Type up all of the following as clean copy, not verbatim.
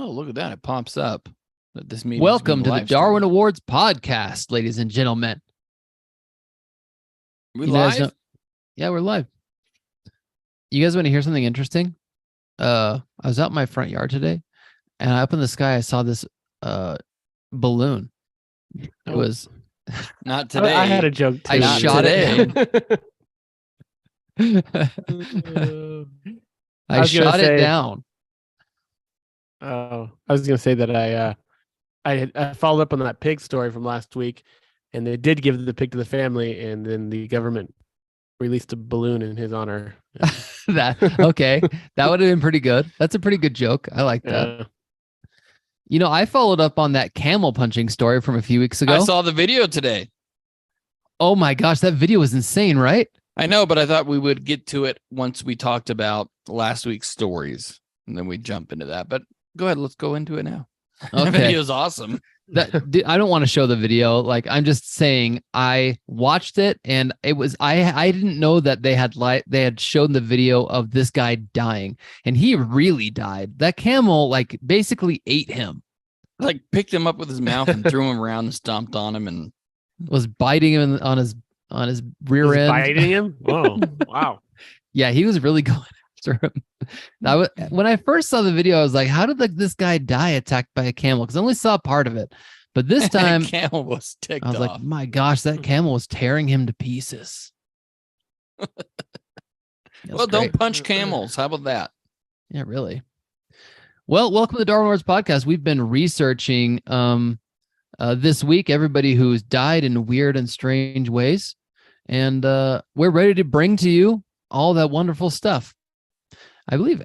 Oh, look at that. It pops up that this meeting. Welcome to the Darwin Awards podcast, ladies and gentlemen. We live? Yeah, we're live. You guys want to hear something interesting? I was out in my front yard today, and up in the sky, I saw this balloon. It was not today. I had a joke too. I shot it. I shot it down. Oh, I was going to say that I followed up on that pig story from last week, and they did give the pig to the family, and then the government released a balloon in his honor. Okay, that would have been pretty good. That's a pretty good joke. I like that. You know, I followed up on that camel punching story from a few weeks ago. I saw the video today. Oh my gosh, that video was insane, right? I know, but I thought we would get to it once we talked about last week's stories, and then we jump into that. But go ahead, let's go into it now. Okay. The video's awesome. I don't want to show the video. Like, I'm just saying, I watched it, and it was I didn't know that they had shown the video of this guy dying, and he really died. That camel like basically ate him. Like picked him up with his mouth and threw him around and stomped on him and was biting him on his rear end. Biting him? Whoa! Wow. Yeah, he was really going after him. When I first saw the video, I was like, "How did this guy die attacked by a camel?" Because I only saw part of it, but this time, camel was ticked off. I was like, "My gosh, that camel was tearing him to pieces." Well, don't punch camels. How about that? Yeah, really. Well, welcome to the Darwin Awards podcast. We've been researching this week everybody who's died in weird and strange ways, and we're ready to bring to you all that wonderful stuff. I believe.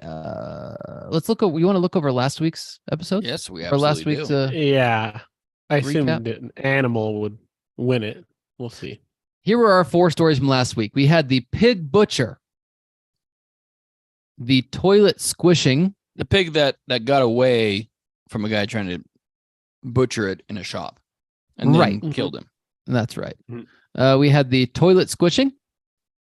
Let's look. You want to look over last week's episode? Yes, we absolutely last week's. Yeah, I assumed recap? an animal would win it. We'll see. Here were our 4 stories from last week. We had the pig butcher, the toilet squishing, the pig that got away from a guy trying to butcher it in a shop, and then killed him. That's right. We had the toilet squishing.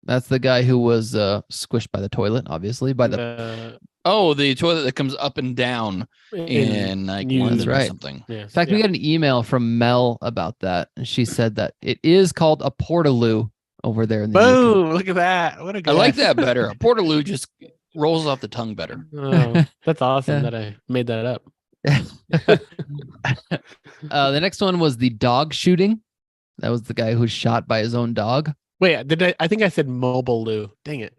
That's the guy who was squished by the toilet, obviously. By the the toilet that comes up and down in like London or something. Yes. In fact, we got an email from Mel about that, and she said that it is called a portaloo over there in the Boom! UK. Look at that. What a guess. I like that better. A portaloo just rolls off the tongue better. Oh, that's awesome that I made that up. The next one was the dog shooting. That was the guy who was shot by his own dog. Wait, I think I said mobile loo. Dang it.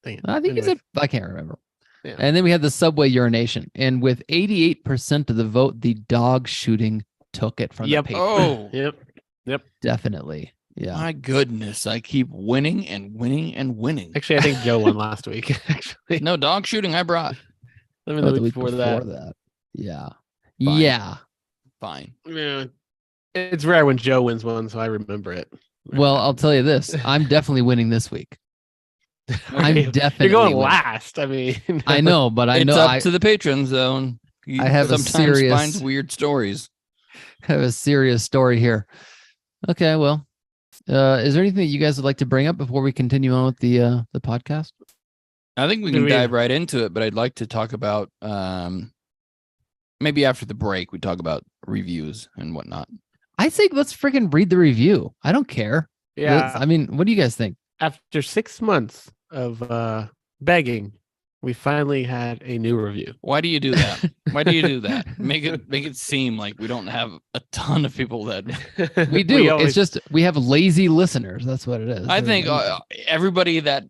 I think he said, I can't remember. Yeah. And then we had the subway urination. And with 88% of the vote, the dog shooting took it from the paper. Oh, yep. Definitely. Yeah. My goodness. I keep winning and winning and winning. Actually, I think Joe won last week. Actually, no, dog shooting I brought. I mean, the week before that. Yeah. Fine. Yeah. Fine. Yeah. It's rare when Joe wins one, so I remember it. Well, I'll tell you this. I'm definitely winning this week. I'm definitely You're going winning. last. I mean, I know, but it's up to the patrons, though. I have sometimes find weird stories. I have a serious story here. Okay, well, is there anything that you guys would like to bring up before we continue on with the podcast? I think we can dive right into it, but I'd like to talk about maybe after the break we talk about reviews and whatnot. I think let's freaking read the review. I don't care. Yeah. I mean, what do you guys think? After 6 months of begging, we finally had a new review. Why do you do that? Why do you do that? Make it seem like we don't have a ton of people that we do. It's just we have lazy listeners. That's what it is. I think everybody that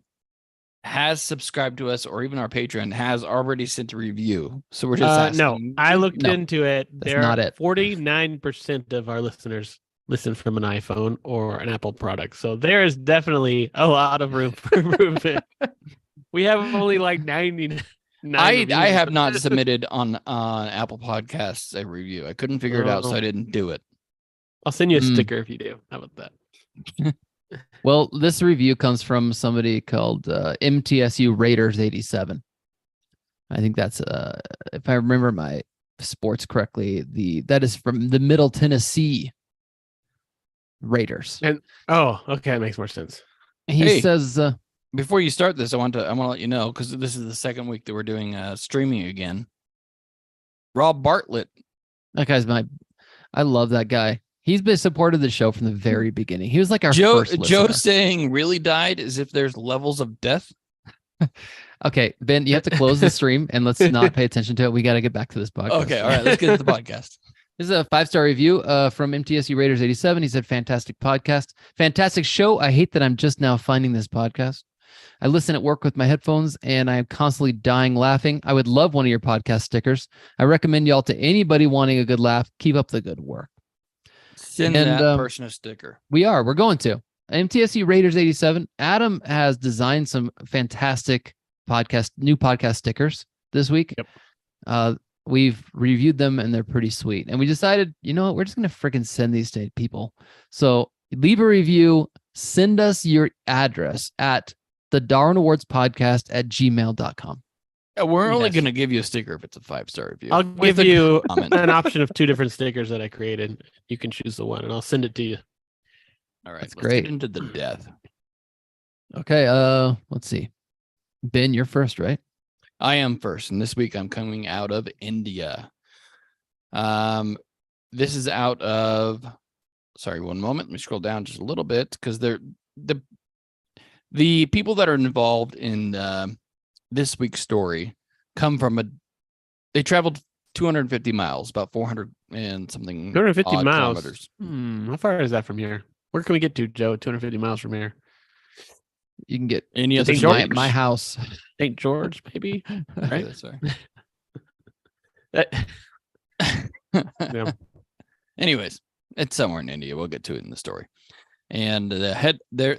has subscribed to us or even our Patreon has already sent a review. So we're just asking. No, I looked into it. That's not it. 49% of our listeners listen from an iPhone or an Apple product. So there is definitely a lot of room for improvement. We have only like 99. I have not submitted on Apple Podcasts a review. I couldn't figure it out, so I didn't do it. I'll send you a sticker if you do. How about that? Well, this review comes from somebody called MTSU Raiders 87. I think that's if I remember my sports correctly, that is from the Middle Tennessee Raiders. And okay, that makes more sense. He says before you start this, I want to let you know, because this is the second week that we're doing streaming again. Rob Bartlett. That guy's I love that guy. He's been supported the show from the very beginning. He was like our Joe first listener. saying really died as if there's levels of death. Okay, Ben, you have to close the stream and let's not pay attention to it. We got to get back to this podcast. Okay, all right, let's get to the podcast. This is a 5-star review from MTSU Raiders 87. He said, fantastic podcast. Fantastic show. I hate that I'm just now finding this podcast. I listen at work with my headphones and I am constantly dying laughing. I would love one of your podcast stickers. I recommend y'all to anybody wanting a good laugh. Keep up the good work. Send that person a sticker. We're going to. MTSU Raiders 87. Adam has designed some fantastic new podcast stickers this week. Yep. We've reviewed them and they're pretty sweet. And we decided, you know what, we're just going to freaking send these to people. So leave a review, send us your address at the Darwin Awards podcast at gmail.com. We're only going to give you a sticker if it's a 5-star review. I'll give you an option of 2 different stickers that I created. You can choose the one and I'll send it to you. All right. That's let's great. Get into the death. Okay. Let's see. Ben, you're first, right? I am first. And this week I'm coming out of India. This is out of, sorry, one moment. Let me scroll down just a little bit because the people that are involved in this week's story come from they traveled 250 miles, about 400 and something 250 miles. Kilometers. How far is that from here? Where can we get to, Joe? 250 miles from here. You can get any other my house. St. George, maybe. Right? Sorry. Yeah. Anyways, it's somewhere in India. We'll get to it in the story. And the head there,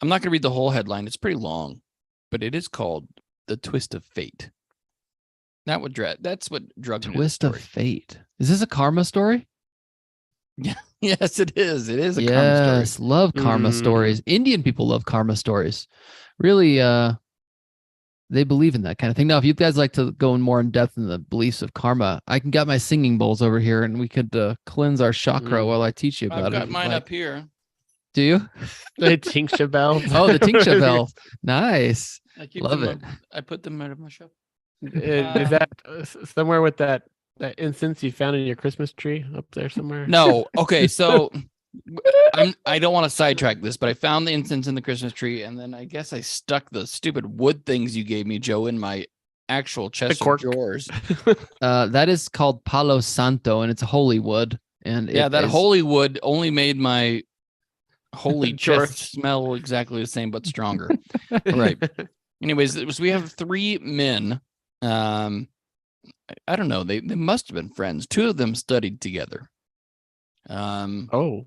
I'm not going to read the whole headline. It's pretty long, but it is called "The Twist of Fate." That's what drug Twist of Fate. Is this a karma story? Yeah. Yes, it is. It is a karma Yes, story. love karma stories. Indian people love karma stories. Really, they believe in that kind of thing. Now, if you guys like to go in more in depth in the beliefs of karma, I can get my singing bowls over here, and we could cleanse our chakra while I teach you about I've it. got mine up here. Do you? The tincture bell. Oh, the tincture bell. Nice. Love it. I put them out of my shop. Is that somewhere with that incense you found in your Christmas tree up there somewhere? No. Okay, so I don't want to sidetrack this, but I found the incense in the Christmas tree, and then I guess I stuck the stupid wood things you gave me, Joe, in my actual chest of drawers. That is called Palo Santo, and it's a holy wood. And that holy wood only made my holy chest smell exactly the same, but stronger. Right. Anyways, we have 3 men. I don't know. They must have been friends. 2 of them studied together. The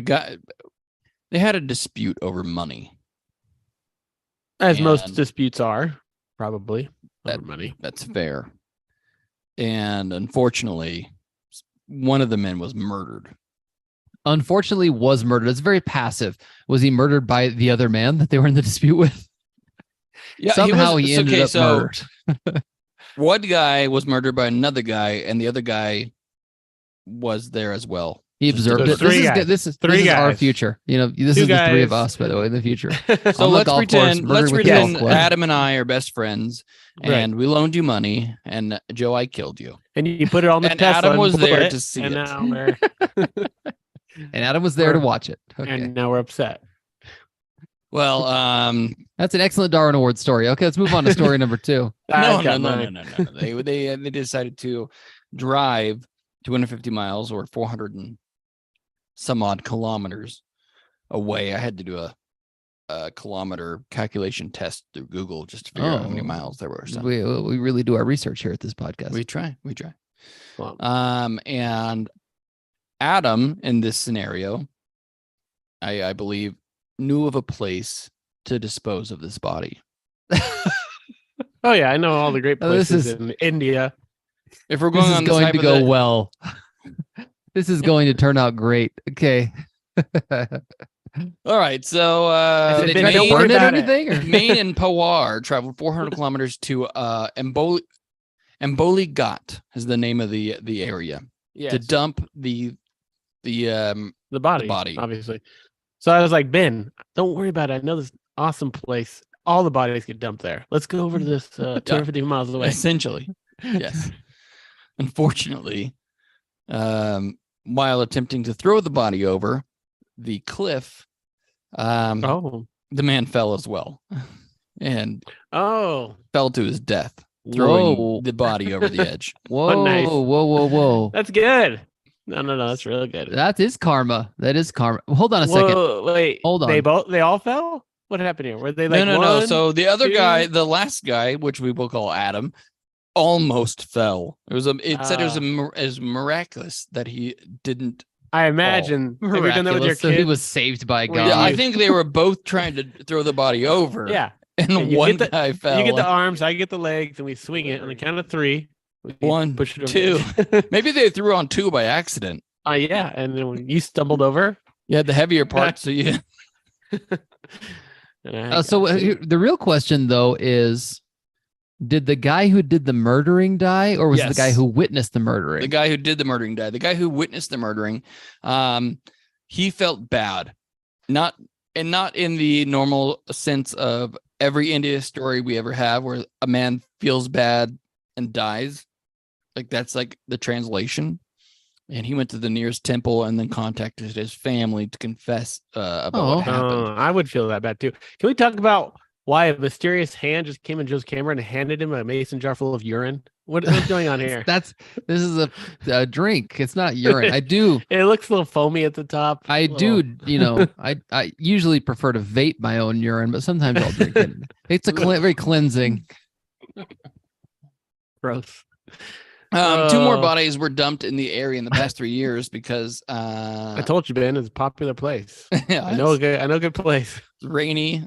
guy, they had a dispute over money. As most disputes are, probably over money. That's fair. And unfortunately, one of the men was murdered. Unfortunately, was murdered. It's very passive. Was he murdered by the other man that they were in the dispute with? Yeah, somehow he ended up murdered. One guy was murdered by another guy, and the other guy was there as well. He observed it. This is our future. You know, this is the 3 of us, by the way, in the future. So let's pretend Adam and I are best friends, and we loaned you money, and Joe, I killed you. And you put it on the and Tesla. Adam was there to see and it. Now we're and Adam was there to watch it. Okay. And now we're upset. Well, that's an excellent Darwin Award story. Okay, let's move on to story number 2. No. They decided to drive 250 miles or 400 and some odd kilometers away. I had to do a kilometer calculation test through Google just to figure out how many miles there were. So. We really do our research here at this podcast. We try. Wow. And Adam in this scenario, I believe, knew of a place to dispose of this body. Oh yeah, I know all the great places in India. If we're going to go well. This is going to turn out great. Okay. All right. So Maine and Pawar traveled 400 kilometers to Amboli Ghat is the name of the area to dump the body, obviously. So I was like, Ben, don't worry about it. I know this awesome place all the bodies get dumped there. Let's go over to this 250 miles away. Essentially, yes. Unfortunately, while attempting to throw the body over the cliff, Oh, the man fell as well and oh, fell to his death, throwing Whoa. the body over the edge. Whoa, nice. whoa. that's good. No, that's really good. That is karma. That is karma. Hold on a second. Whoa, wait, Hold on. They all fell. What happened here? Were they like no. one, So the other two? guy, the last guy, which we will call Adam, almost fell. It said it was miraculous that he didn't. I imagine. Have you done that with your Miraculous. So kids? he was saved by Well, God. Yeah, I you- think they were both trying to throw the body over. Yeah. and you one get the- guy fell. You get the arms, I get the legs, and we swing it on the count of 3. We One, push it over two. the edge. Maybe they threw on 2 by accident. Yeah, and then when you stumbled over. You had the heavier part, so you. The real question though is, did the guy who did the murdering die, or was it the guy Yes. who witnessed the murdering? The guy who did the murdering died. The guy who witnessed the murdering, he felt bad, not in the normal sense of every India story we ever have, where a man feels bad and dies. Like that's like the translation. And he went to the nearest temple and then contacted his family to confess about what happened. I would feel that bad too. Can we talk about why a mysterious hand just came in Joe's camera and handed him a mason jar full of urine? What's going on here? This is a drink. It's not urine. I do. It looks a little foamy at the top. I do. I usually prefer to vape my own urine, but sometimes I'll drink it. It's very cleansing. Gross. 2 more bodies were dumped in the area in the past 3 years because I told you, Ben, it's a popular place. yeah, I know a good place. it's rainy.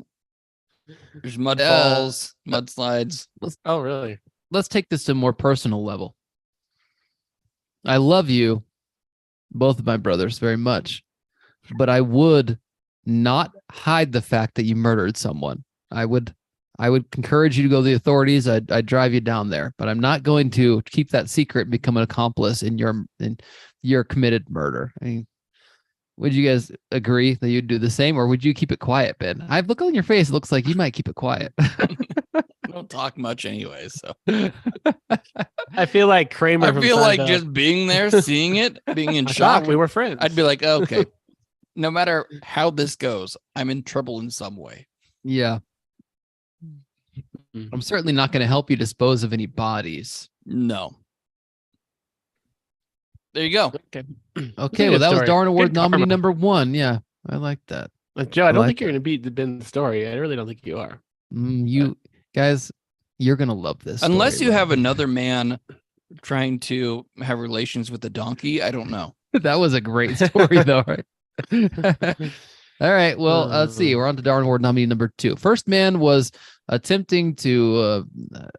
There's mud falls, mudslides. Oh, really? Let's take this to a more personal level. I love you, both of my brothers, very much, but I would not hide the fact that you murdered someone. I would encourage you to go to the authorities. I'd drive you down there, but I'm not going to keep that secret and become an accomplice in your committed murder. I mean, would you guys agree that you'd do the same, or would you keep it quiet, Ben? I've looked on your face. It looks like you might keep it quiet. I don't talk much anyway, so I feel like Kramer. I from feel like Seinfeld. just being there, seeing it, being in I shock. thought we were friends. I'd be like, okay, no matter how this goes, I'm in trouble in some way. Yeah. I'm certainly not going to help you dispose of any bodies. No. There you go. Okay. Okay, Good well, that was story. Darwin Award Good nominee karma. number 1. Yeah, I like that. Joe, I don't like think you're going to beat the Ben story. I really don't think you are. You guys, you're going to love this. Unless story, you man. have another man trying to have relations with a donkey, I don't know. That was a great story, though, right? All right. Well, let's see. We're on to Darwin Award nominee number 2. First man was attempting to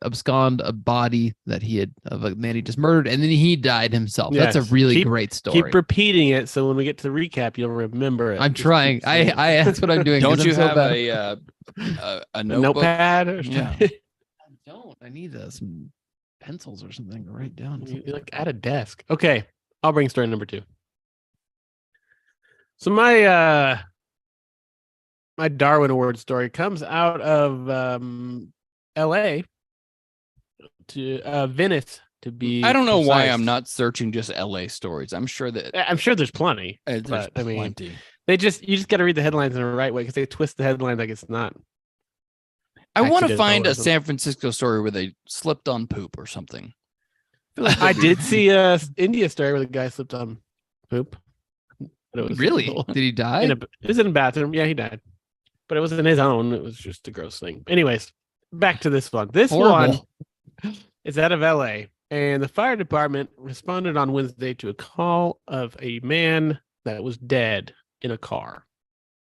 abscond a body that he had of a man he just murdered, and then he died himself. That's Yes. a really Keep- great story. Keep repeating it so when we get to the recap, you'll remember it. I'm Just trying. keep saying it. I that's what I'm doing. 'cause Don't I'm you so have bad. a A notebook? notepad? Or Yeah. something? I don't. I need some pencils or something to write down. You're like at a desk. Okay, I'll bring story number 2. So my Darwin Award story comes out of L.A. to Venice to be. I don't know why precise. I'm not searching just LA stories. I'm sure that I'm sure there's plenty. there's but, I mean, plenty. you just got to read the headlines in the right way because they twist the headline like it's not. I want to accidental find or a something. San Francisco story where they slipped on poop or something. I did see a India story where the guy slipped on poop. But it was Really? Did he die? it was in a bathroom. Yeah, he died. But it wasn't his own. It was just a gross thing. Anyways, back to this one. This Horrible. one is out of LA. And the fire department responded on Wednesday to a call of a man that was dead in a car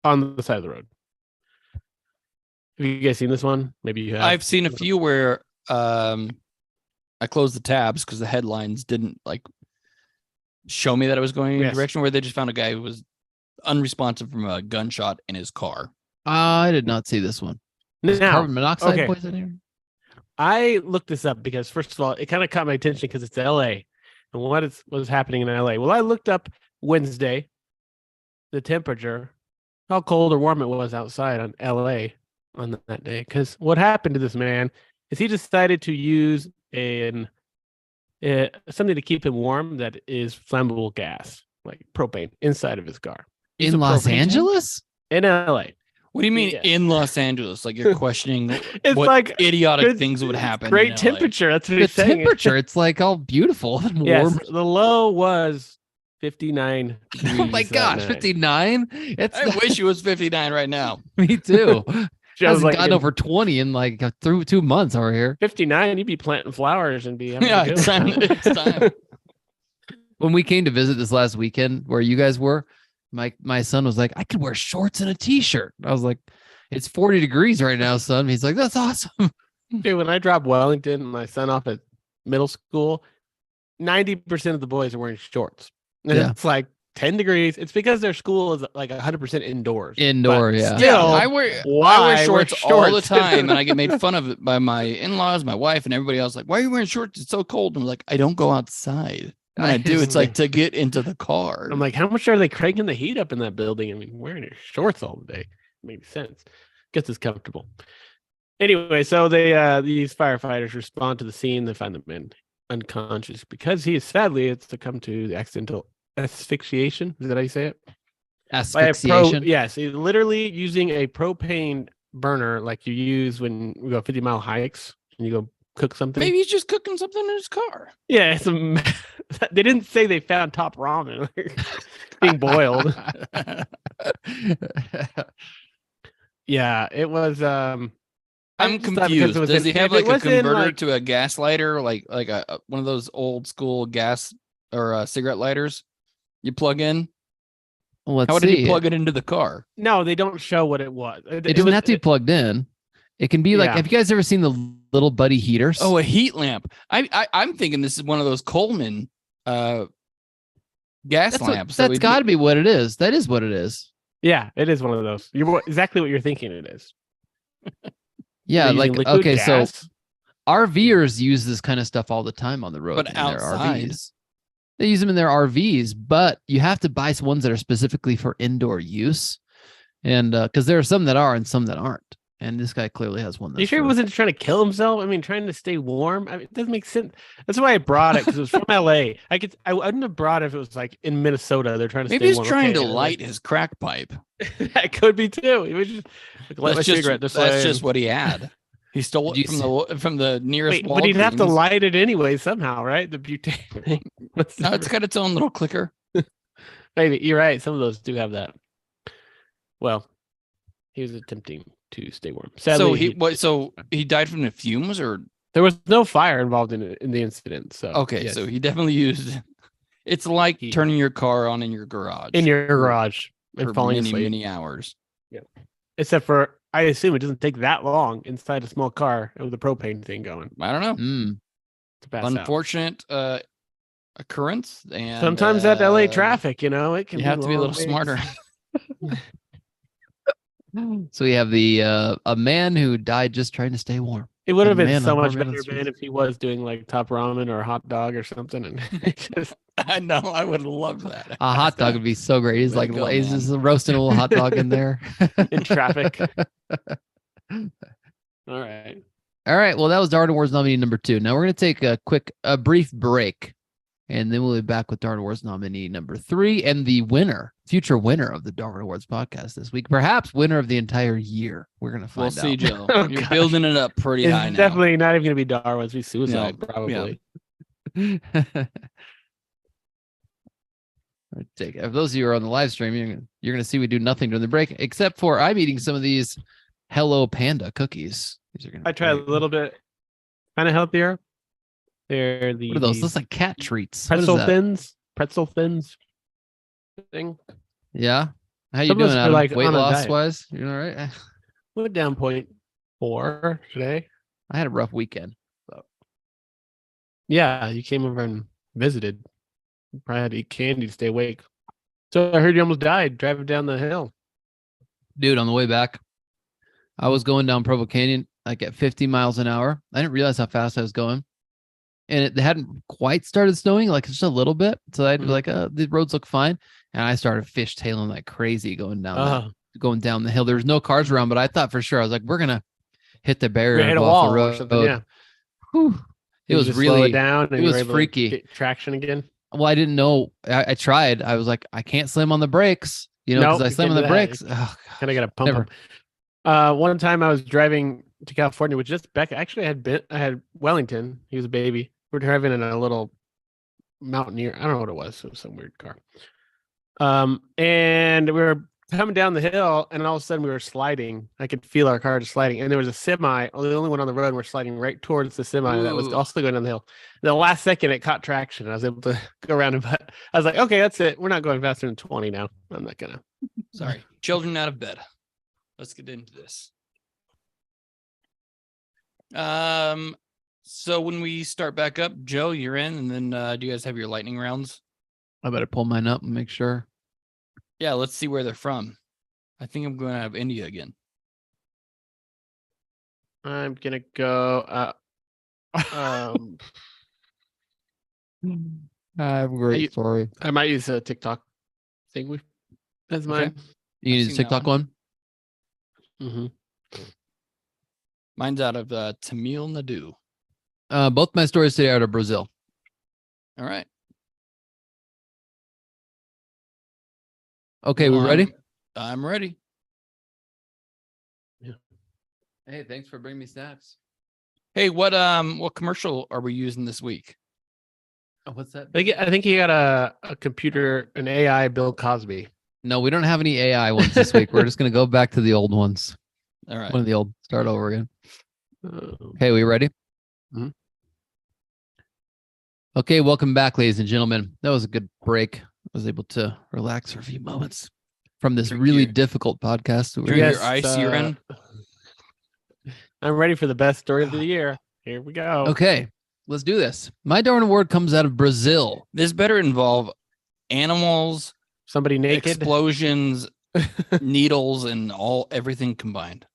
on the side of the road. Have you guys seen this one? Maybe you have. I've seen a few where I closed the tabs because the headlines didn't like show me that it was going in a Yes. direction where they just found a guy who was unresponsive from a gunshot in his car. I did not see this one. Is Now, carbon monoxide okay. poison here? I looked this up because, first of all, it kind of caught my attention because it's LA and what was happening in LA. Well, I looked up Wednesday, the temperature, how cold or warm it was outside on LA. on that day. Because what happened to this man is he decided to use something to keep him warm that is flammable gas, like propane, inside of his car. Use a In Los propane tank Angeles? in LA. What do you mean Yeah. in Los Angeles? Like you're questioning It's what like idiotic good- things would happen. Great in LA. temperature. That's what The he's saying. temperature, it's like all beautiful and warm. Yes, the low was 59 degrees. Oh my that gosh, night. 59? It's I wish it was 59 right now. me too. Joe's Hasn't like, gotten in over 20 in like through 2 months over here. 59, you'd be planting flowers and be having Yeah, a good it's time. time. It's time. When we came to visit this last weekend where you guys were, my son was like, I could wear shorts and a t-shirt. I was like, it's 40 degrees right now, son. He's like, that's awesome. Dude, when I dropped Wellington, my son off at middle school, 90% of the boys are wearing shorts. And Yeah. it's like 10 degrees. It's because their school is like 100% indoors. Indoor, But yeah. Still, I wear why shorts wear all the shorts? time, and I get made fun of it by my in-laws, my wife, and everybody else. Like, why are you wearing shorts? It's so cold. I'm like, I don't go outside. When I do, it's like to get into the car. I'm like, how much are they cranking the heat up in that building? I mean, wearing your shorts all day makes sense. Gets us comfortable. Anyway, so they these firefighters respond to the scene. They find the man unconscious because he is sadly had succumbed to the accidental asphyxiation. Is that how you say it? By a Asphyxiation. yes, he's literally using a propane burner like you use when we go 50-mile hikes and you go cook something. Maybe he's just cooking something in his car. Yeah, they didn't say they found top ramen being boiled. Yeah, it was. I'm just thought because confused. it was Does he in- have if it like a was in, converter like- to a gas lighter, like one of those old school gas or cigarette lighters? You plug in. Well, let's How did see. he plug it into the car? No, they don't show what it was. It doesn't have to be plugged in. It can be like, Yeah. have you guys ever seen the little buddy heaters? Oh, a heat lamp. I'm thinking this is one of those Coleman gas that's lamps. that we got to do- be what it is. That is what it is. Yeah, it is one of those. You're exactly what you're thinking it is. Yeah, They're like using liquid okay, so gas. RVers use this kind of stuff all the time on the road. But in their outside. RVs. They use them in their RVs, but you have to buy ones that are specifically for indoor use. And because there are some that are and some that aren't. And this guy clearly has one. You That's sure he for- wasn't trying to kill himself? I mean, trying to stay warm. I mean, it doesn't make sense. That's why I brought it because it was from LA. I wouldn't have brought it if it was like in Minnesota. They're trying to Maybe stay he's warm. trying Okay, to light his crack pipe. That could be too. He was just like, light my That's just, cigarette. This that's way. just what he had. He stole Did it you from the nearest. Wait, but he'd have to Walgreens. light it anyway somehow, right? The butane thing. No, it's got its own little clicker. Maybe you're right. Some of those do have that. Well, he was attempting to stay warm. Sadly, So he died from the fumes, or there was no fire involved in the incident. So okay, yes. so he definitely used. It's like He- turning your car on in your garage in your garage for and falling many asleep. many hours. Except for, I assume it doesn't take that long inside a small car with a propane thing going I don't know. Mm. to pass out. Unfortunate occurrence, and Sometimes that LA traffic, it can. You have to be a long little ways. smarter. So we have the a man who died just trying to stay warm. It would have A been man so on much Harmon better, Street. man, if he was doing like top ramen or a hot dog or something, and just I know. I would love that. A hot dog would be so great. He's Way like to go, he's man. just roasting a little hot dog in there. in traffic. All right. All right. Well, that was Darwin Awards nominee number 2. Now we're going to take a brief break, and then we'll be back with Darwin Awards nominee number 3 and the future winner of the Darwin Awards podcast this week, perhaps winner of the entire year. We're going to We'll find see, out. Joe. Oh, You're gosh. building it up pretty It's high now. definitely not even going to be Darwin. It's be suicide, No, probably. For those of you who are on the live stream, you're going to see we do nothing during the break, except for I'm eating some of these Hello Panda cookies. These are gonna I be tried a great. little bit, kind of healthier. They're the What are those? Looks like cat treats. What is pretzel that? thins. Pretzel thins thing. Yeah. How you Some of us doing, are, Adam? like, Weight on a loss diet. wise? You all right? Went down 0.4 today. I had a rough weekend. Yeah, you came over and visited. You probably had to eat candy to stay awake. So I heard you almost died driving down the hill. Dude, on the way back, I was going down Provo Canyon like at 50 miles an hour. I didn't realize how fast I was going. And it hadn't quite started snowing, like just a little bit. So I'd be Mhm. like, the roads look fine. And I started fishtailing like crazy going down that going down the hill. There was no cars around, but I thought for sure, I was like, we're going to hit the We barrier hit and a go off the wall or road. something. Yeah. Whew. It Did you was just slow it really, down and it you was were able to freaky. get traction again. Well, I didn't know. I tried. I was like, I can't slam on the brakes, because Nope, I you slam on can't the do that. brakes. Oh, Kind of got to pump never. them. One time I was driving to California with just Becca. Actually, I had Wellington. He was a baby. We were driving in a little Mountaineer. I don't know what it was. It was some weird car. And we were coming down the hill, and all of a sudden we were sliding. I could feel our car just sliding, and there was a semi. The only one on the road. And we're sliding right towards the semi that was Ooh. also going down the hill. The last second, it caught traction. I was able to go around it, but I was like, okay, that's it. We're not going faster than 20 now. I'm not gonna. Sorry. Children out of bed. Let's get into this. So when we start back up, Joe, you're in, and then do you guys have your lightning rounds? I better pull mine up and make sure. Yeah, let's see where they're from. I think I'm going to have India again. I'm gonna go. I'm great. Sorry. I might use a TikTok thing. That's mine. Okay. You I've need a seen that TikTok one? Mm-hmm. Mine's out of Tamil Nadu. Both my stories today are out of Brazil. All right. Okay, we Well, ready? I'm ready. Hey, thanks for bringing me stats. Hey, what commercial are we using this week? Oh, what's that? I think he got a computer, an AI Bill Cosby. No, we don't have any AI ones this week. We're just going to go back to the old ones. All right. One of the old, start over again. Oh. Okay, we ready? Mhm. Okay, welcome back, ladies and gentlemen. That was a good break. I was able to relax for a few moments from this Drink really your- difficult podcast. that we're Drink doing. your ice you're in. I'm ready for the best story of the year. Here we go. Okay, let's do this. My Darwin Award comes out of Brazil. This better involve animals, Somebody naked. explosions, needles, and everything combined.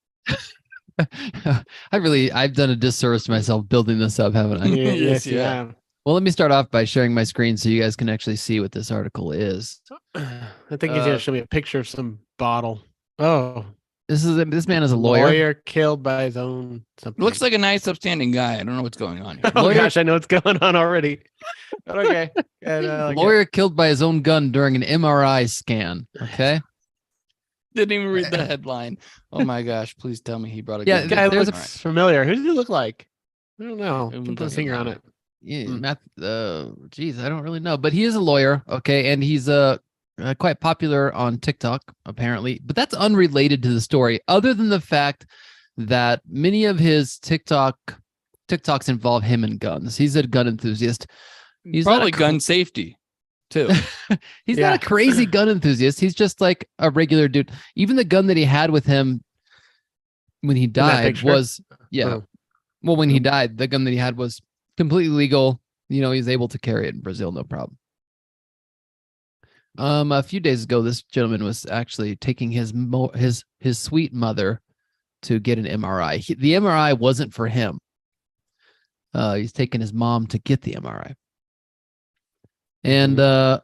I've done a disservice to myself building this up, haven't I? Yes, Yes, you yeah. have. Well, let me start off by sharing my screen so you guys can actually see what this article is. I think he's gonna show me a picture of some bottle. Oh, This man is a lawyer. killed by his own something. Looks like a nice, upstanding guy. I don't know what's going on here. Oh lawyer- gosh, I know what's going on already. But okay. And, like Lawyer killed by his own gun during an MRI scan. Okay. Didn't even read the headline. Oh my gosh! Please tell me he brought a Yeah, gun. the guy there's looks familiar. Who does he look like? I don't know. It Put the doesn't finger on matter. it. Yeah, Hmm. geez, I don't really know, but he is a lawyer. Okay. And he's quite popular on TikTok, apparently, but that's unrelated to the story, other than the fact that many of his TikToks involve him and guns. He's a gun enthusiast. He's not Probably a cr- gun safety too. He's Yeah. not a crazy gun enthusiast. He's just like a regular dude. Even the gun that he had with him when he that died picture? was, yeah. Oh. Well, when he died, the gun that he had was completely legal. He's able to carry it in Brazil, no problem. A few days ago, this gentleman was actually taking his sweet mother to get an MRI. The MRI wasn't for him. He's taking his mom to get the MRI. And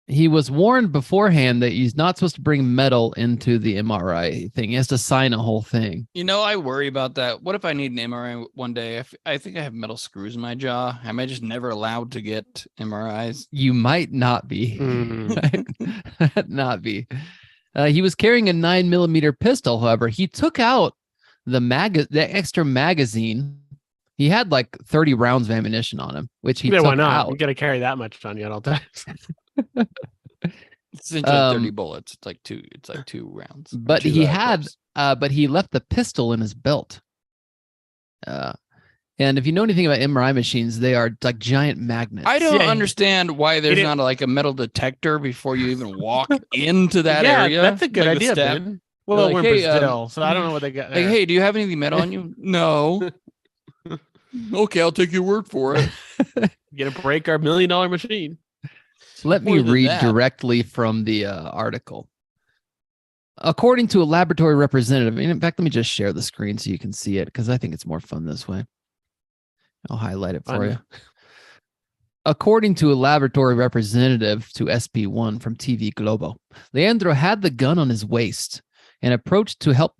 he was warned beforehand that he's not supposed to bring metal into the MRI thing. He has to sign a whole thing. I worry about that. What if I need an MRI one day? I think I have metal screws in my jaw. Am I just never allowed to get MRIs? You might not be. Mm. Not be. He was carrying a 9mm pistol. However, he took out the extra magazine. He had like 30 rounds of ammunition on him, which he Yeah, took why not? out. You got to carry that much on you at all times. It's essentially 30 bullets. It's like two rounds. But Two, he had, clips. but he left the pistol in his belt. And if you know anything about MRI machines, they are like giant magnets. I don't Yeah, understand why there's didn't- not like a metal detector before you even walk into that yeah, area. that's a good Like the idea, step. Ben. Well, like, we're in hey, Brazil, so I don't know what they got. Like, there. hey, do you have anything metal on you? No. Okay, I'll take your word for it. Get to break our $1 million machine. Let me More than read that. directly from the article. According to a laboratory representative, and in fact, let me just share the screen so you can see it because I think it's more fun this way. I'll highlight it for Fun. you. According to a laboratory representative to SP1 from TV Globo, Leandro had the gun on his waist and approached to help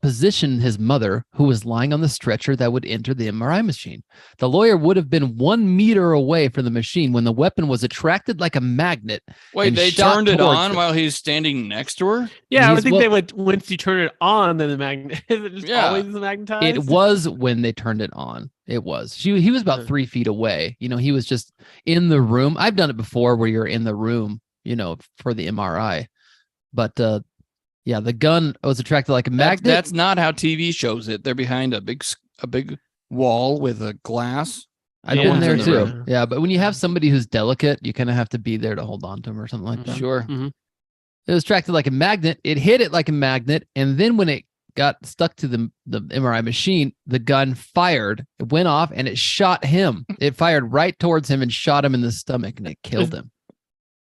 position his mother, who was lying on the stretcher that would enter the MRI machine. The lawyer would have been 1 meter away from the machine when the weapon was attracted like a magnet. Wait, and they shot turned it towards on him. while he's standing next to her? Yeah, I would He's- think well- they would once you turn it on, then the magnet is it just Yeah. always magnetized? It was when they turned it on. It was. He was about Huh. 3 feet away. He was just in the room. I've done it before where you're in the room, for the MRI. But yeah, the gun was attracted like a magnet. That's not how TV shows it. They're behind a big wall with a glass. I've no been one's there in the too. room. Yeah, but when you have somebody who's delicate, you kind of have to be there to hold on to them or something like that. Sure. It was attracted like a magnet. It hit it like a magnet, and then when it got stuck to the MRI machine, the gun fired. It went off and it shot him. It fired right towards him and shot him in the stomach, and it killed him.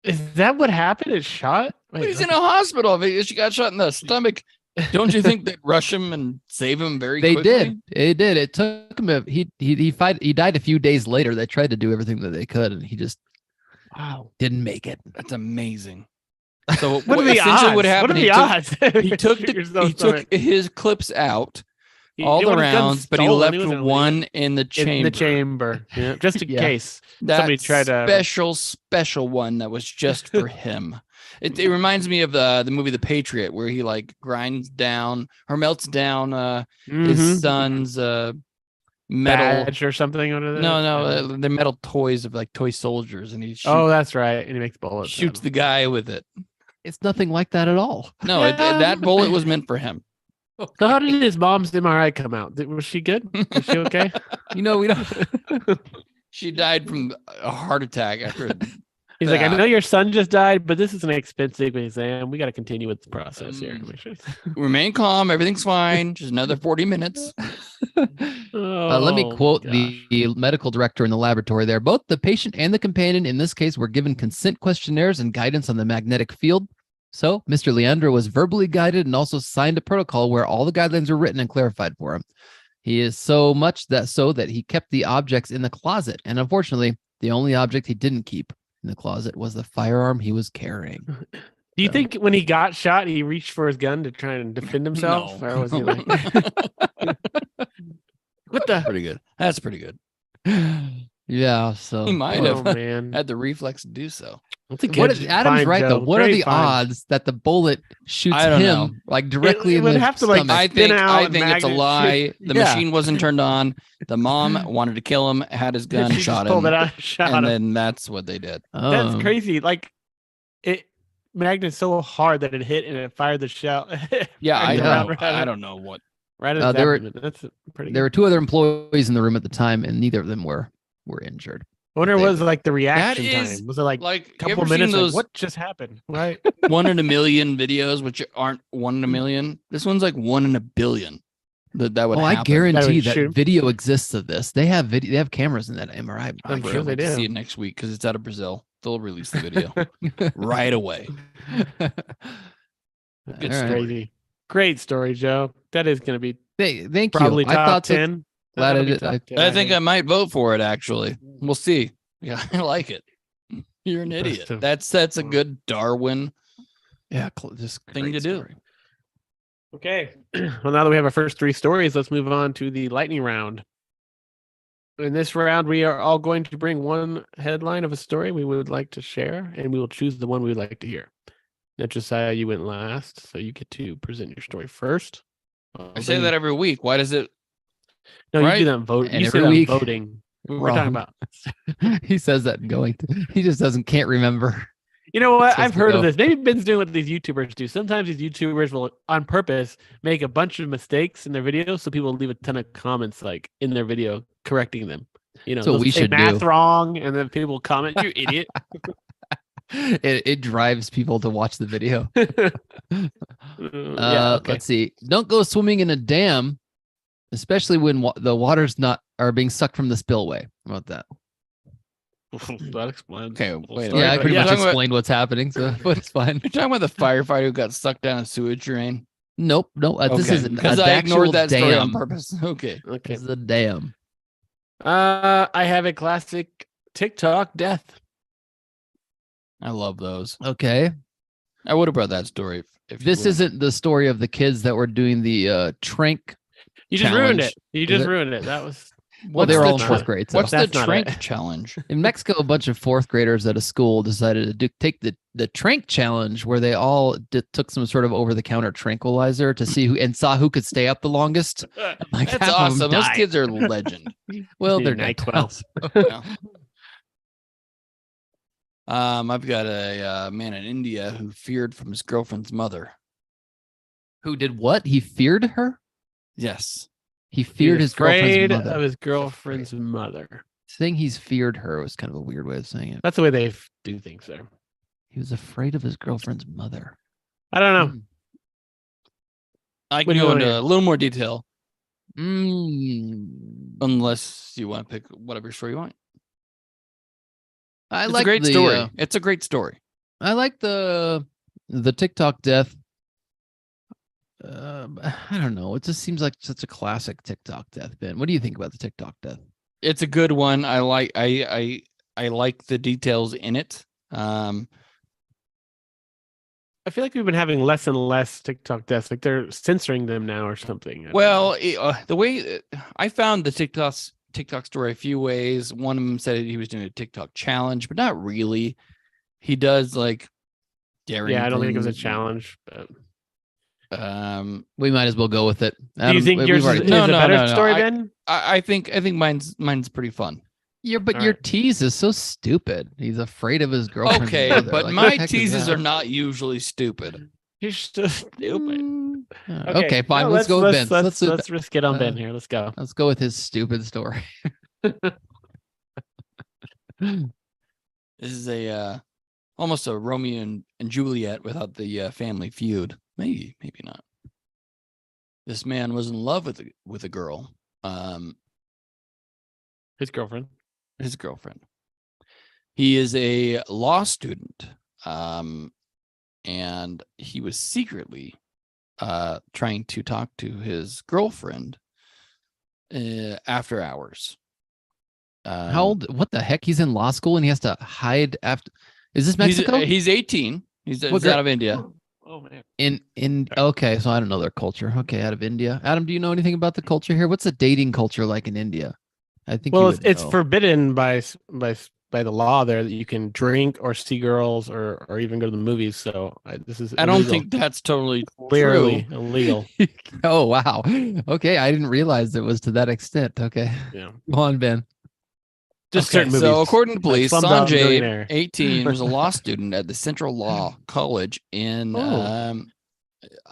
Is that what happened? It shot? But he's in a hospital. If she got shot in the stomach, don't you think they'd rush him and save him very They quickly? did. It did. It took him. He died a few days later. They tried to do everything that they could, and he just Wow. didn't make it. That's amazing. So What are the essentially odds? what happened? What are the odds? He took his clips out, all the rounds, but he left one in the chamber. in the chamber, just in Yeah. case That somebody tried to. special one that was just for him. It reminds me of the movie The Patriot, where he like grinds down or melts down Mhm. his son's metal. Badge or something under there. No, the metal toys of like toy soldiers, and he Oh, that's right. And he makes bullets. shoots out the guy with it. It's nothing like that at all. No, Yeah. that bullet was meant for him. of it. So how did his mom's MRI come out? Was she good? Was she okay? We don't. She died from a heart attack after. He's like, I Yeah. know your son just died, but this is an expensive exam. We got to continue with the process here. to make sure. Remain calm. Everything's fine. Just another 40 minutes. Let me Oh, quote gosh. the medical director in the laboratory there. Both the patient and the companion in this case were given consent questionnaires and guidance on the magnetic field. So Mr. Leandro was verbally guided and also signed a protocol where all the guidelines were written and clarified for him. He is so that he kept the objects in the closet. And unfortunately, the only object he didn't keep in the closet was the firearm he was carrying. Do you think when he got shot, he reached for his gun to try and defend himself? No. Or was he like, what the? Pretty good. That's pretty good. Yeah, so He might Oh, have man. had the reflex to do so. That's a what good is, Adam's find, right though. Joe. What are Great the find. odds that the bullet shoots I don't him know. like directly It in would the have to, like, stomach? I spin think out and it's a magnet lie. shoot. The Yeah. machine wasn't turned on. The mom wanted to kill him, had his gun, She just shot pulled him, it out, shot and him. then that's what they did. That's Um, crazy. Like it magnet's so hard that it hit and it fired the shell. Yeah, Right I around- don't know. right I around- don't know what. Right at Uh, his there were- abdomen. That's pretty. There were 2 other employees in the room at the time, and neither of them were injured. I wonder they- what was like the reaction is, time. Was it like Like a you couple ever seen minutes? those Like, what just happened? Right. 1 in a million videos, which aren't 1 in a million? This one's like 1 in a billion. That would Oh, happen. I guarantee that shoot. video exists of this. They have video. They have cameras in that MRI. I I'm can't sure they wait to do. see it next week because it's out of Brazil. They'll release the video right away. Good All It's right. crazy. Great story, Joe. That is going to be Thank probably you. I top thought that- 10. glad That'll I be did- top I- 10, I think I might vote for it. Actually, we'll see. Yeah, I like it. You're an idiot. Best of- That's a good Darwin. Yeah, just Thing great to do. story. Okay. Well, now that we have our first 3 stories, let's move on to the lightning round. In this round, we are all going to bring one headline of a story we would like to share, and we will choose the one we would like to hear. Now, Josiah, you went last, so you get to present your story first. I say that every week. Why does it? No, right? you do that voting. And You say every that week- voting. We're Wrong. talking about. He says that going. He just can't remember. You know what? Supposed I've to heard of go. this. Maybe Ben's doing what these YouTubers do. Sometimes these YouTubers will, on purpose, make a bunch of mistakes in their videos, so people leave a ton of comments like in their video correcting them. You know, That's what they'll we say should math do. wrong, and then people will comment, "You idiot." It drives people to watch the video. Yeah, okay. Let's see. Don't go swimming in a dam, especially when the water's are being sucked from the spillway. How about that? That explains. Okay, the whole wait a story, Yeah, I but pretty yeah. much Talking about- explained what's happening, so but it's fine. You're talking about the firefighter who got sucked down a sewage drain. Nope, no. This Okay, is because an I actual ignored that story on dam. purpose. Okay. Okay. This is a dam. I have a classic TikTok death. I love those. Okay. I would have brought that story if you This wouldn't. isn't the story of the kids that were doing the trank. You just ruined Challenge. it. You Is just it? ruined it. That was Well, they were all in That's fourth not- grade. So. What's the That's not trank it. challenge? In Mexico, a bunch of fourth graders at a school decided to take the trank challenge, where they all took some sort of over-the-counter tranquilizer to see who could stay up the longest. Like, That's half of them awesome. Those died. kids are legend. Well, Need they're dead. NyQuil. Yeah. I've got a man in India who feared from his girlfriend's mother. Who did what? He feared her? Yes. He feared his girlfriend's afraid mother. of his girlfriend's mother. Saying he's feared her was kind of a weird way of saying it. That's the way they do things there. He was afraid of his girlfriend's mother. I don't know. Mm. I What can do you go wanna into hear? a little more detail Mm. unless you want to pick whatever story you want. I It's like a great the, story. It's a great story. I like the TikTok death. I don't know. It just seems like such a classic TikTok death. Ben, what do you think about the TikTok death? It's a good one. I like the details in it. I feel like we've been having less and less TikTok deaths. Like they're censoring them now or something. I don't Well, know. the way I found the TikTok story a few ways. One of them said he was doing a TikTok challenge, but not really. He does like daring. Yeah, I don't think it was a things. challenge. But We might as well go with it. do you think we've yours is, already- is No, a no, better no, no. story then? I think mine's pretty fun. But All your right. tease is so stupid. He's afraid of his girlfriend's Okay, mother. but Like, my what the heck is teases that? are not usually stupid. You're so stupid. Mm, okay, fine. No, let's go with Ben. Let's risk it on Ben here. Let's go. Let's go with his stupid story. This is a almost a Romeo and Juliet without the family feud. Maybe not. This man was in love with a girl, His girlfriend. his girlfriend. He is a law student, and he was secretly trying to talk to his girlfriend after hours. How old? What the heck? He's in law school and he has to hide after. Is this Mexico? He's 18. He's What out gra- of India. Oh man. in okay, so I don't know their culture. Okay, out of India. Adam, do you know anything about the culture here? What's the dating culture like in India? I think. Well, you it's, would it's know. forbidden by the law there that you can drink or see girls or even go to the movies. So this is I don't illegal. think that's totally clearly true. illegal. Oh wow. Okay, I didn't realize it was to that extent. Okay, Yeah. go on, Ben. Just Okay, certain movies. so according to police, Slumdog Sanjay, Millionaire. 18, was a law student at the Central Law College in Oh.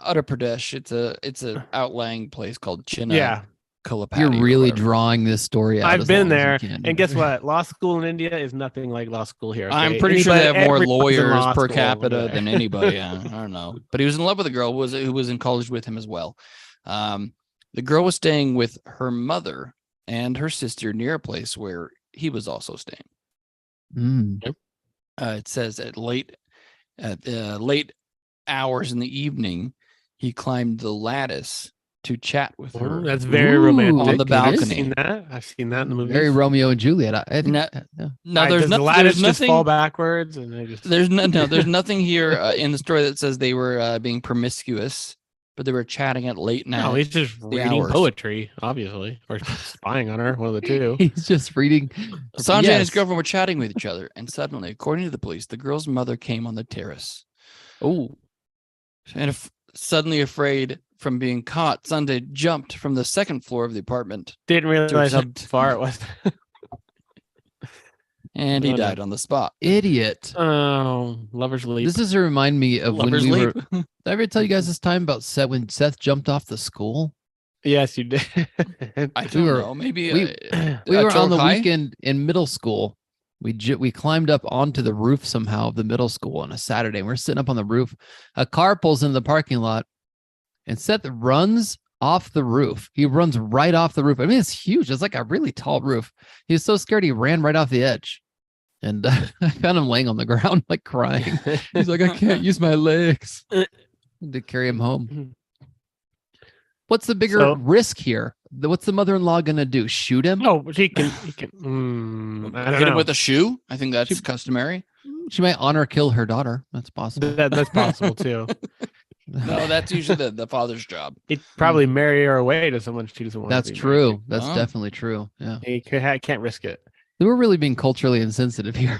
Uttar Pradesh. It's a outlying place called Chinna Yeah. Kalapati. You're or really whatever. drawing this story out. I've as been long as there, you can. and guess what? Law school in India is nothing like law school here. I'm okay? pretty sure they have more Everybody's in lawyers law per school over capita there. than anybody. I don't know, but he was in love with a girl who was in college with him as well. The girl was staying with her mother and her sister near a place where he was also staying. Mm. It says at late hours in the evening, he climbed the lattice to chat with Oh, her. that's very Ooh, romantic. on the I've balcony. seen that. I've seen that in the movies. Very Romeo and Juliet. I think. No- yeah. No, Does there's the lattice there's just fall nothing. backwards and they just There's there's nothing here in the story that says they were being promiscuous, but they were chatting at late night. no, he's just reading hours. poetry, obviously, or spying on her. One of the two. He's just reading. Sanjay and his Yes. girlfriend were chatting with each other, and suddenly, according to the police, the girl's mother came on the terrace. Oh, And suddenly afraid from being caught, Sunday jumped from the second floor of the apartment, Didn't realize how protect- far it was. and he Oh, no. died on the spot. idiot! Oh, lover's leap. This is to remind me of Lover's when we leap. were. Did I ever tell you guys this time about Seth when Seth jumped off the school? Yes, you did. I don't were- know. Maybe we- We a were on the Chokai? weekend in middle school. We climbed up onto the roof somehow of the middle school on a Saturday. We're sitting up on the roof. A car pulls in the parking lot, and Seth runs off the roof. He runs right off the roof. I mean, it's huge. It's like a really tall roof. He was so scared he ran right off the edge. And I found him laying on the ground, like crying. He's like, I can't use my legs to carry him home. What's the bigger So- risk here? What's the mother-in-law gonna do? Shoot him? No, he can. I don't Hit him know. with a shoe. I think that's customary. She might honor kill her daughter. That's possible. That's possible too. No, that's usually the father's job. He'd probably marry her away to someone she doesn't want. That's to be married true. to. That's Oh. definitely true. Yeah. He can't risk it. We're really being culturally insensitive here.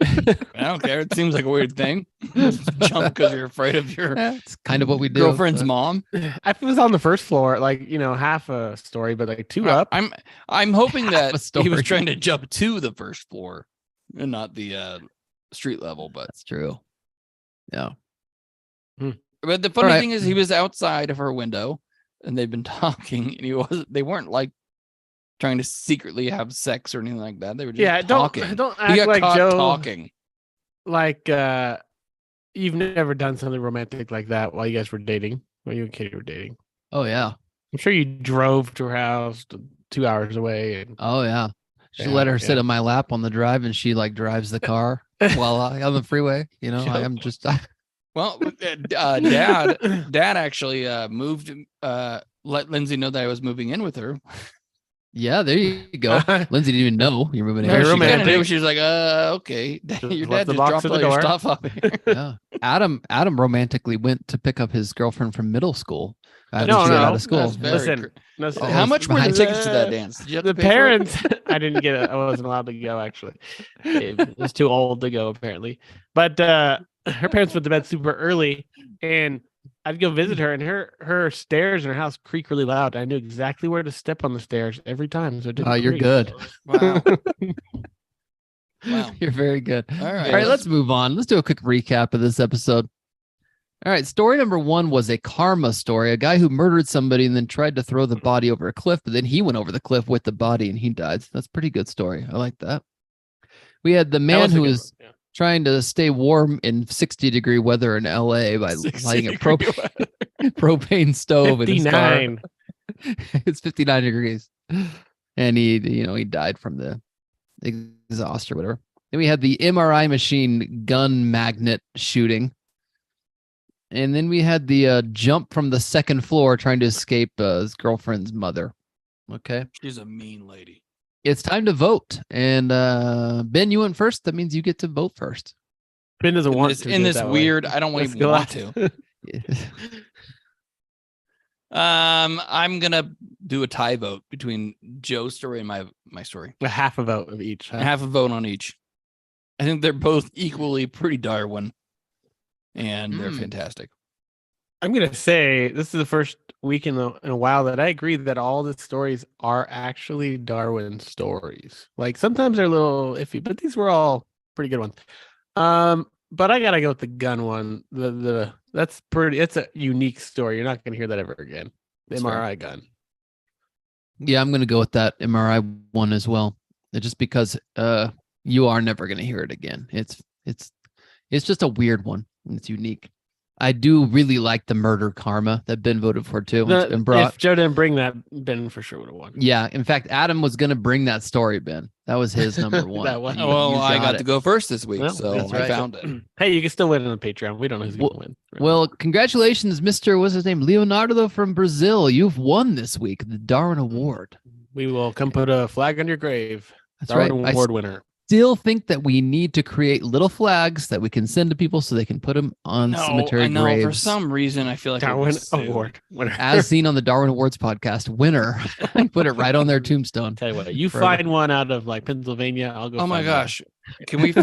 I don't care. It seems like a weird thing. Jump because you're afraid of your It's kind of what we do. girlfriend's but- mom. If it was on the first floor, like half a story, but like two up. I'm hoping that a he was story. trying to jump to the first floor and not the street level. But That's true. Yeah. the funny right. thing is, he was outside of her window, and they've been talking, and they weren't like trying to secretly have sex or anything like that. They were just talking. Don't He act got like caught Joe. talking. Like you've never done something romantic like that while you guys were dating. While you and Katie were dating. Oh yeah. I'm sure you drove to her house 2 hours away. And Oh yeah. Just Yeah, let her sit yeah. on my lap on the drive, and she like drives the car while I on the freeway. I'm just Well, dad actually moved. Let Lindsay know that I was moving in with her. yeah. There you go. Lindsay didn't even know you're moving in. Very She kinda romantic. knew. She was like, okay. Your left dad the just box dropped at all the your door. stuff up here. Yeah. Adam romantically went to pick up his girlfriend from middle school. After No, she got no, out of school. That's very Listen, cr- no, Oh, How much were the behind- tickets to that dance? Did you have the to pay for it? parents I didn't get it. I wasn't allowed to go actually. It was too old to go apparently. But her parents went to bed super early and I'd go visit her and her stairs in her house creak really loud. I knew exactly where to step on the stairs every time. So it didn't Oh, you're creak. good. Wow. Wow. You're very good. All right. All right, let's move on. Let's do a quick recap of this episode. All right, story number 1 was a karma story. A guy who murdered somebody and then tried to throw the body over a cliff, but then he went over the cliff with the body and he died. So that's a pretty good story. I like that. We had the That man was a who good was one, yeah. trying to stay warm in 60-degree weather in LA by 60 lighting a degree propane stove in his car. 59. It's 59 degrees. And he died from the exhaust or whatever. Then we had the MRI machine gun magnet shooting. And then we had the jump from the second floor trying to escape his girlfriend's mother. Okay. She's a mean lady. It's time to vote. And Ben, you went first. That means you get to vote first. Ben doesn't want to In do it this that way. weird, I don't Let's even go want out. to. I'm gonna do a tie vote between Joe's story and my story. A half a vote of each. Huh? Half a vote on each. I think they're both equally pretty Darwin, and they're fantastic. I'm gonna say this is the first week in a while that I agree that all the stories are actually Darwin stories. Like sometimes they're a little iffy, but these were all pretty good ones. But I gotta go with the gun one. That's pretty. It's a unique story. You're not gonna hear that ever again. The That's fair. MRI gun. Yeah, I'm going to go with that MRI one as well. Just because you are never going to hear it again. It's just a weird one. It's unique. I do really like the murder karma that Ben voted for too. It's been brought. If Joe didn't bring that, Ben for sure would have won. Yeah, in fact, Adam was going to bring that story, Ben. That was his number one. That one. You- Well, you I got it. to go first this week, Well, so that's I right. found it. Hey, you can still win on the Patreon. We don't know who's gonna win. Well, congratulations, Mr. What's his name? Leonardo from Brazil. You've won this week the Darwin Award. we will come put a flag on your grave. That's Darwin right. I Award winner. still think that we need to create little flags that we can send to people so they can put them on cemetery I know. graves. For some reason, I feel like Darwin it was Award winner. As seen on the Darwin Awards podcast, winner. Put it right on their tombstone. Tell you what, you Forever. find one out of like Pennsylvania, I'll go. Oh my find one. gosh. Can we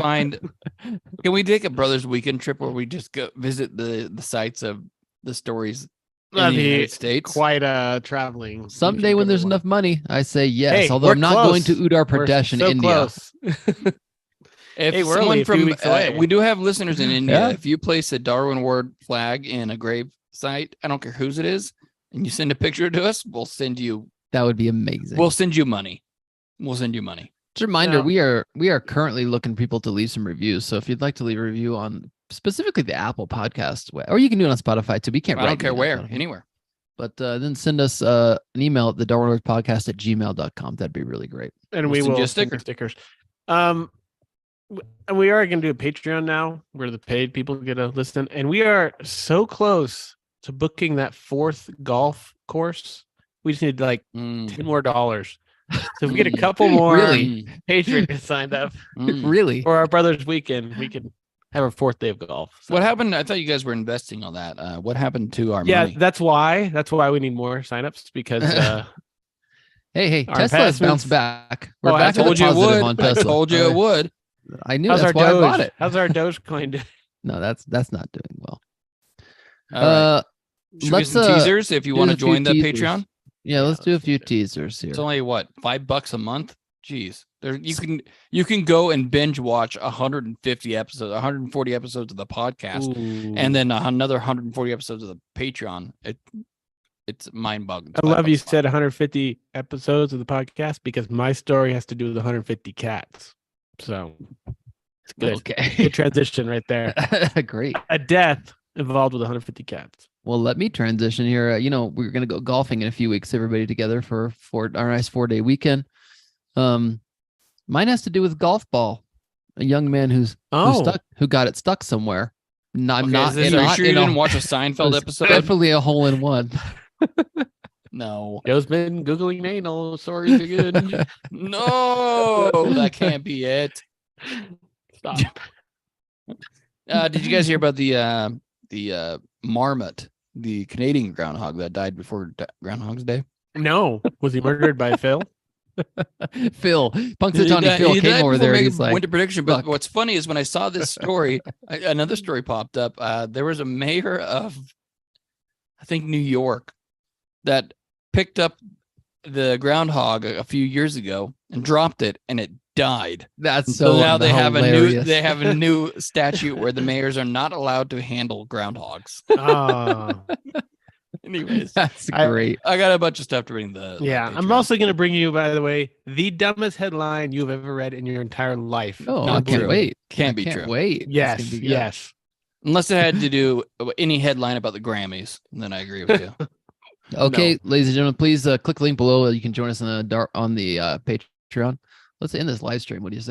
can we take a brothers weekend trip where we just go visit the sites of the stories in That'd the be United States? Quite traveling. Someday when there's enough money, I say yes. Hey, Although we're I'm not going to close. Uttar We're Pradesh in so India. close. If Hey, we're someone only a few from weeks away. we do have listeners in India. Yeah. If you place a Darwin Award flag in a grave site, I don't care whose it is, and you send a picture to us, we'll send you That would be amazing. we'll send you money. We'll send you money. just a reminder, Yeah. we are currently looking for people to leave some reviews. So if you'd like to leave a review on specifically the Apple podcast, or you can do it on Spotify too. We can't I don't write care me on where, Spotify. anywhere. But then send us an email at the darwinwordspodcast@gmail.com. That'd be really great. and We'll we send will you a send sticker. stickers. And we are going to do a Patreon now where the paid people get to listen. And we are so close to booking that 4th golf course. We just need like Mm. $10 more. So if we get a Mm. couple more Really? patrons signed up Really? for our brother's weekend, we could have a 4th day of golf. So. What happened? I thought you guys were investing all that. What happened to our Yeah, money? that's why we need more signups because Hey, Our Tesla has investments- bounced back. We're Oh, I back to the told you it positive would. on I Tesla. told you it would. I knew how's that's our why Doge? I bought it. How's our Dogecoin doing? No, that's not doing well. All right. Should we let's, get some teasers if you do want a to few join the teasers. Patreon? Yeah, let's do a let's few do it. teasers here. It's only what, $5 a month? Jeez. There you can go and binge watch 150 episodes, 140 episodes of the podcast, and then another 140 episodes of the Patreon. It's mind-boggling. I love you said 150 episodes of the podcast because my story has to do with 150 cats. So it's good. Okay. Good transition right there. Great. A death involved with 150 cats. Well, let me transition here. We're going to go golfing in a few weeks, everybody together for our nice 4-day weekend. Mine has to do with golf ball. A young man who got it stuck somewhere. I'm not. Are you sure you didn't watch a Seinfeld episode? Definitely a hole in one. No. Joe's been Googling anal stories again. No, that can't be it. Stop. Did you guys hear about the marmot, the Canadian groundhog that died before Groundhog's Day? No. Was he murdered by Phil? Phil, Punxsutawney Phil came over there. And he's like, winter prediction. But "Look." what's funny is when I saw this story, another story popped up. There was a mayor of, I think, New York, that picked up the groundhog a few years ago and dropped it, and it died. That's So so now they have hilarious. a new statute where the mayors are not allowed to handle groundhogs. Oh. Anyways, That's great. I got a bunch of stuff to bring the Yeah. I'm Patreon. also going to bring you, by the way, the dumbest headline you've ever read in your entire life. Oh, I Not can't true. wait. Can't be Can't true. wait. Yes. It's gonna be good. Yes. Unless it had to do any headline about the Grammys, then I agree with you. Okay, ladies and gentlemen, please click the link below. You can join us on the Patreon. Let's end this live stream. What do you say?